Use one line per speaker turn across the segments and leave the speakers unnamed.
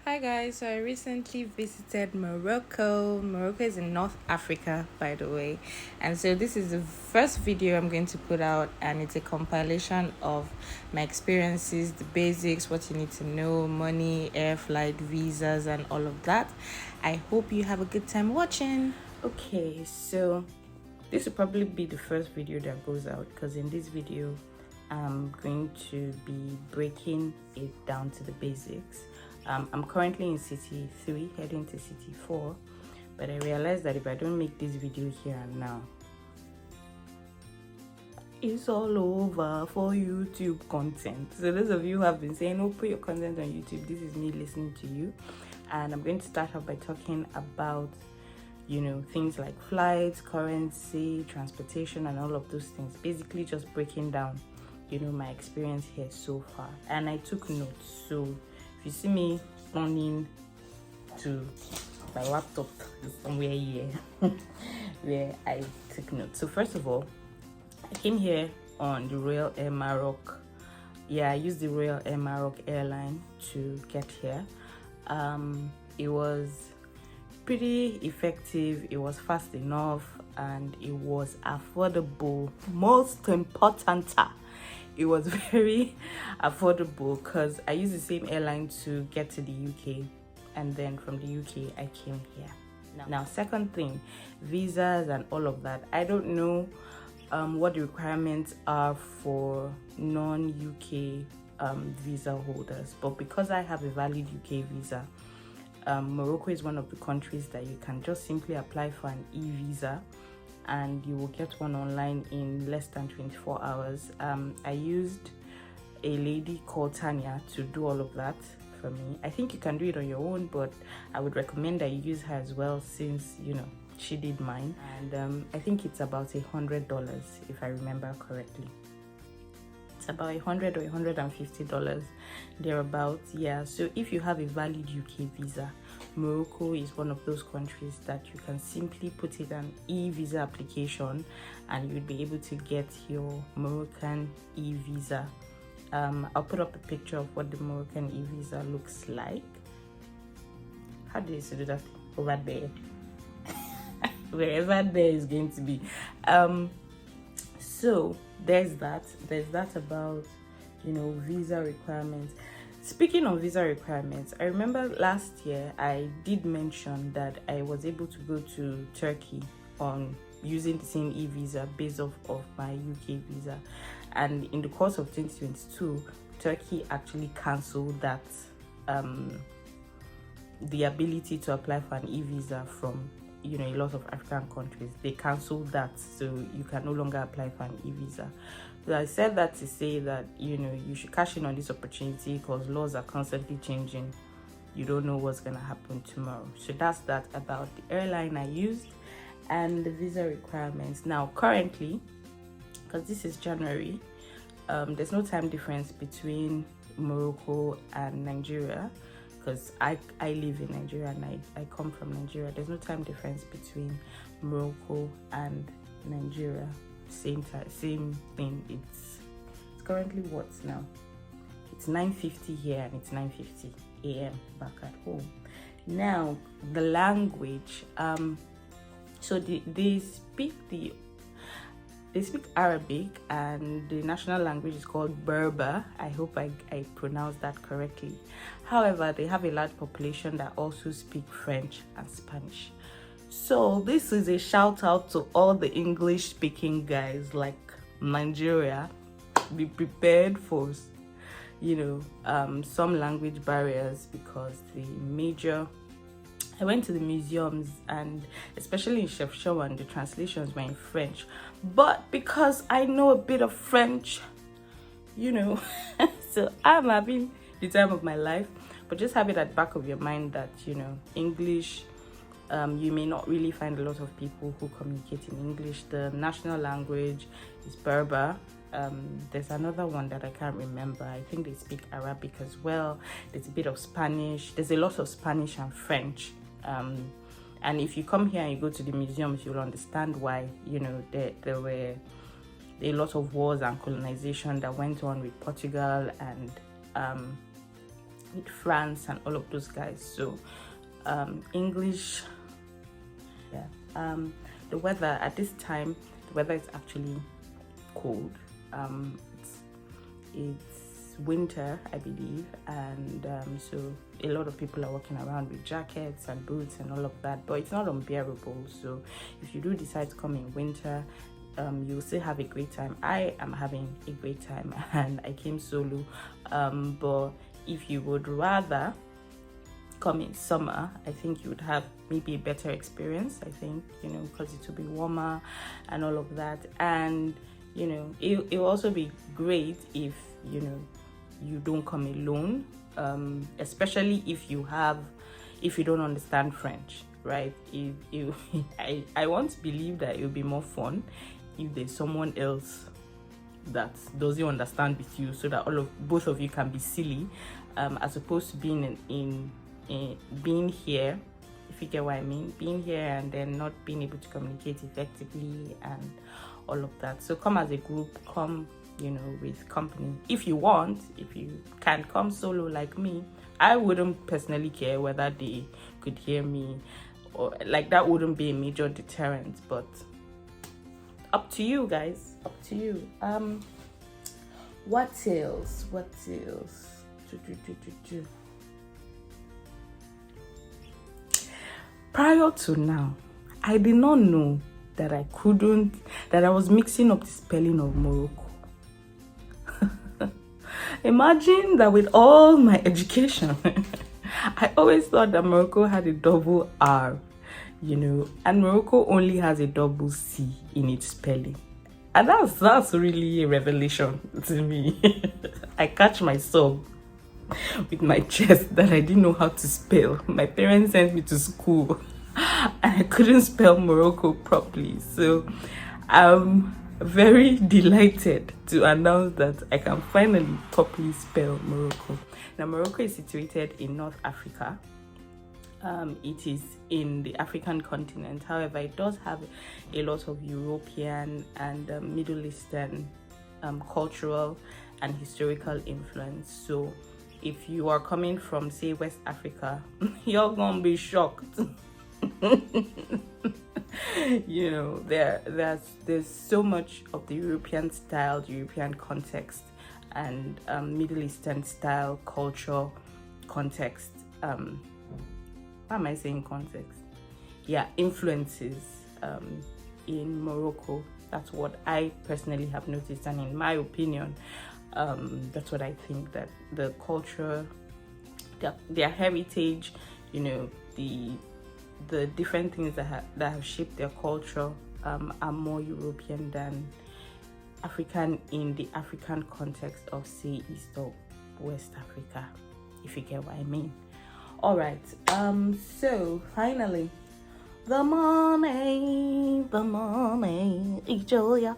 Hi guys, so I recently visited Morocco. Morocco is in North Africa, by the way. And so this is the first video I'm going to put out, and it's a compilation of my experiences, the basics, what you need to know, money, air flight, visas, and all of that. I hope you have a good time watching. Okay, so this will probably be the first video that goes out because in this video I'm going to be breaking it down to the basics. I'm currently in city 3 heading to city 4, but I realized that if I don't make this video here and now, it's all over for YouTube content. So those of you who have been saying, oh, put your content on YouTube, this is me listening to you. And I'm going to start off by talking about things like flights, currency, transportation, and all of those things. Basically just breaking down my experience here so far. And I took notes, so if you see me running to my laptop somewhere here where I took notes. So first of all, I came here on the Royal Air Maroc. I used the Royal Air Maroc airline to get here. It was pretty effective, it was fast enough, and it was affordable. Most important, it was very affordable because I used the same airline to get to the UK, and then from the UK I came here. Now second thing, visas and all of that. I don't know what the requirements are for non-UK visa holders, but because I have a valid UK visa, Morocco is one of the countries that you can just simply apply for an e-visa and you will get one online in less than 24 hours. I used a lady called Tanya to do all of that for me. I think you can do it on your own, but I would recommend that you use her as well, since she did mine. And I think it's about $100 if I remember correctly. It's about $100 or $150 thereabouts. So if you have a valid UK visa, Morocco is one of those countries that you can simply put in an e-visa application and you'd be able to get your Moroccan e-visa. I'll put up a picture of what the Moroccan e-visa looks like. How do you do that? Over there. Wherever there is going to be. So there's that about visa requirements. Speaking of visa requirements, I remember last year I did mention that I was able to go to Turkey on using the same e-visa based off of my UK visa, and in the course of 2022 Turkey actually cancelled that the ability to apply for an e-visa from a lot of African countries. They cancelled that, so you can no longer apply for an e-visa. So I said that to say that you should cash in on this opportunity because laws are constantly changing. You don't know what's gonna happen tomorrow. So that's that about the airline I used and the visa requirements. Now currently, because this is January, there's no time difference between Morocco and Nigeria, because I live in Nigeria and I come from Nigeria. There's no time difference between Morocco and Nigeria. Same thing. It's currently what now? It's 9:50 here and it's 9:50 a.m. back at home. Now the language. So they speak Arabic, and the national language is called Berber. I hope I pronounced that correctly. However, they have a large population that also speak French and Spanish. So this is a shout out to all the English speaking guys like Nigeria. Be prepared for some language barriers, because I went to the museums, and especially in Chef Showan, the translations were in French. But because I know a bit of French, so I'm having the time of my life. But just have it at the back of your mind that, English, you may not really find a lot of people who communicate in English. The national language is Berber. There's another one that I can't remember. I think they speak Arabic as well. There's a bit of Spanish. There's a lot of Spanish and French. And if you come here and you go to the museums, you'll understand why there were a lot of wars and colonization that went on with Portugal and with France and all of those guys. So English, yeah. The weather at this time, the weather is actually cold. It's winter, I believe, and so a lot of people are walking around with jackets and boots and all of that, but it's not unbearable. So if you do decide to come in winter, you'll still have a great time. I am having a great time, and I came solo. But if you would rather come in summer, I think you would have maybe a better experience. I think, because it will be warmer and all of that. And it will also be great if you don't come alone, especially if you don't understand French, right? I want to believe that it will be more fun if there's someone else that doesn't understand with you, so that both of you can be silly, as opposed to being being here, if you get what I mean, being here and then not being able to communicate effectively and all of that. So come as a group, come with company. If you want, if you can come solo like me, I wouldn't personally care whether they could hear me, or like that wouldn't be a major deterrent, but up to you guys, up to you. What else? Prior to now, I did not know that I was mixing up the spelling of Morocco. Imagine that with all my education, I always thought that Morocco had a double R, and Morocco only has a double C in its spelling. And that's really a revelation to me. I catch myself with my chest that I didn't know how to spell. My parents sent me to school and I couldn't spell Morocco properly. So I'm very delighted to announce that I can finally properly spell Morocco. Now, Morocco is situated in North Africa. It is in the African continent. However, it does have a lot of European and Middle Eastern cultural and historical influence. So if you are coming from, say, West Africa, you're gonna be shocked. There's so much of the European style, the European context, and Middle Eastern style, culture, context. Why am I saying context? Yeah, influences in Morocco. That's what I personally have noticed, and in my opinion, that's what I think, that the culture, their heritage, the different things that have shaped their culture are more European than African, in the African context of, say, East or West Africa, if you get what I mean. All right, so finally, the money, Julia.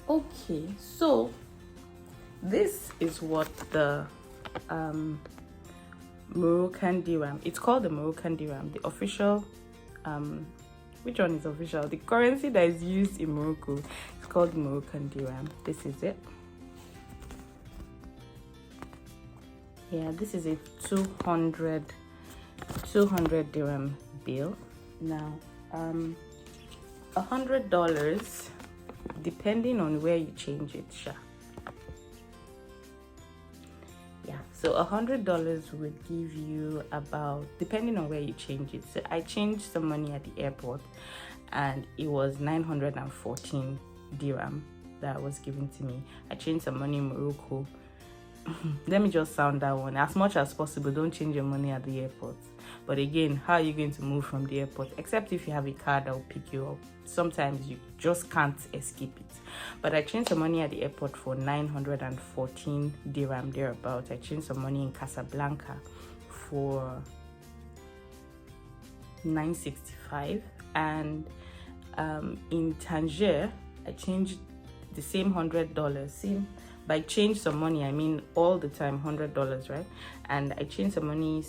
Okay, so this is what the Moroccan dirham, it's called the Moroccan dirham, the official, which one is official? The currency that is used in Morocco is called the Moroccan dirham. This is it. Yeah, this is a 200 dirham bill. Now, $100, depending on where you change it, sure. Yeah, so $100 would give you about, depending on where you change it. So I changed some money at the airport, and it was 914 dirham that was given to me. I changed some money in Morocco. Let me just sound that one. As much as possible, don't change your money at the airport. But again, how are you going to move from the airport? Except if you have a car that will pick you up. Sometimes you just can't escape it. But I changed some money at the airport for 914 dirham thereabout. I changed some money in Casablanca for 965, and in Tangier I changed the same $100. By change some money, I mean all the time $100, right? And I changed some money,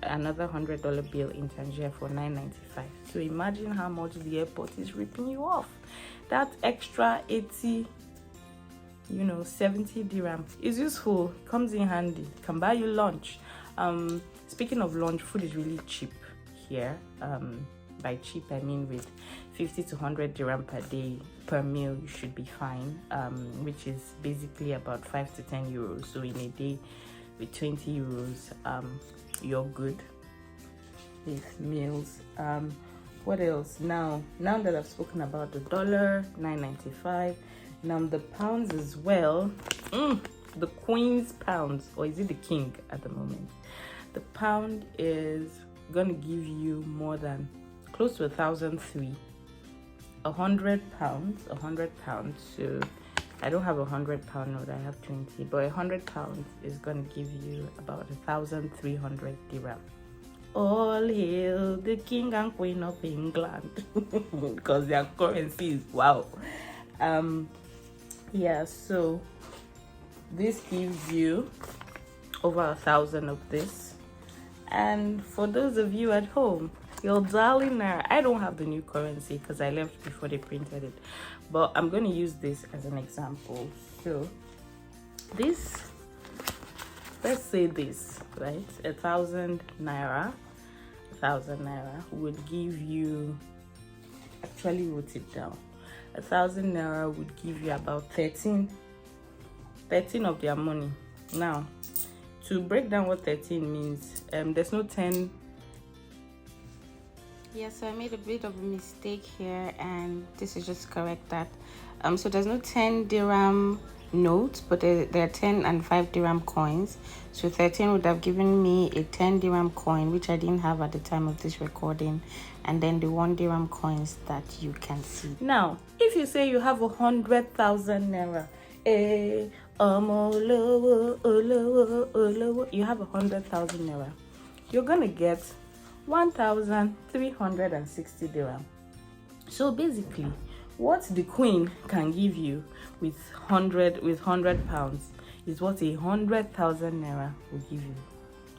another $100 bill in Tangier for 995. So imagine how much the airport is ripping you off. That extra 80 70 dirham is useful, comes in handy, can buy you lunch. Speaking of lunch, food is really cheap here. By cheap I mean with 50 to 100 dirham per day per meal, you should be fine, which is basically about 5 to 10 euros. So in a day with 20 euros, you're good with meals. What else? Now that I've spoken about the dollar, 9.95. Now the pounds as well. The Queen's pounds, or is it the king at the moment? The pound is gonna give you more than close to 1,003. 100 pounds. So I don't have 100 pound note, I have 20, but 100 pounds is gonna give you about 1,300 dirham. All hail the king and queen of England, because their currency is wow. Yeah, so this gives you over 1,000 of this. And for those of you at home, your darling naira, I don't have the new currency because I left before they printed it, but I'm going to use this as an example. So this, let's say this, right, 1,000 naira would give you, actually wrote it down, 1,000 naira would give you about 13 of their money. Now to break down what 13 means, there's no 10. Yes, so I made a bit of a mistake here, and this is just to correct that. So there's no 10 dirham notes, but there are 10 and 5 dirham coins. So 13 would have given me a 10 dirham coin, which I didn't have at the time of this recording, and then the 1 dirham coins that you can see. Now, if you say you have 100,000 naira, you have 100,000 naira, you're gonna get 1,360 dirham. So basically, what the Queen can give you with 100 pounds is what 100,000 naira will give you.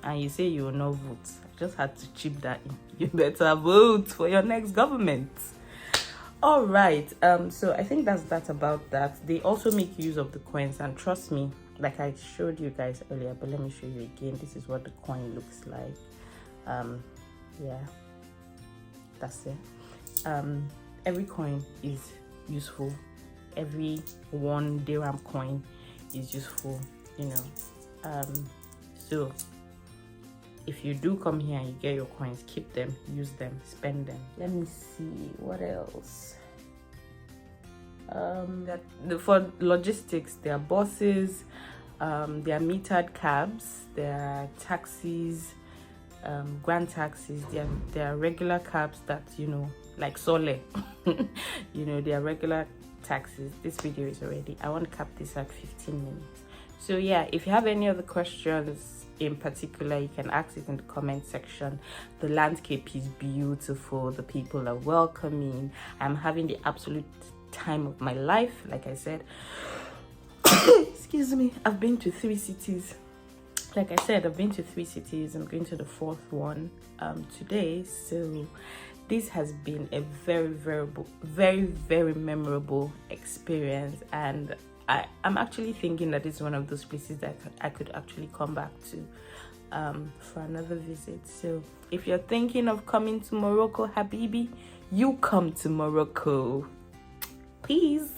And you say you will not vote. I just had to chip that in. You better vote for your next government. All right. So I think that's that about that. They also make use of the coins, and trust me, like I showed you guys earlier, but let me show you again. This is what the coin looks like. Yeah, that's it. Every coin is useful. Every 1 dirham coin is useful, so if you do come here and you get your coins, keep them, use them, spend them. Let me see what else. For logistics, there are buses, there are metered cabs, there are taxis, grand taxis, there are regular cabs that, like Sole. There are regular taxis. This video is already, I want to cap this at 15 minutes. So yeah, if you have any other questions in particular, you can ask it in the comment section. The landscape is beautiful, the people are welcoming. I'm having the absolute time of my life. Like I said, excuse me, I've been to 3 cities. Like I said, I've been to 3 cities. I'm going to the 4th one today. So this has been a very, very memorable experience, and I'm actually thinking that it's one of those places that I could actually come back to for another visit. So if you're thinking of coming to Morocco, Habibi, you come to Morocco. Peace.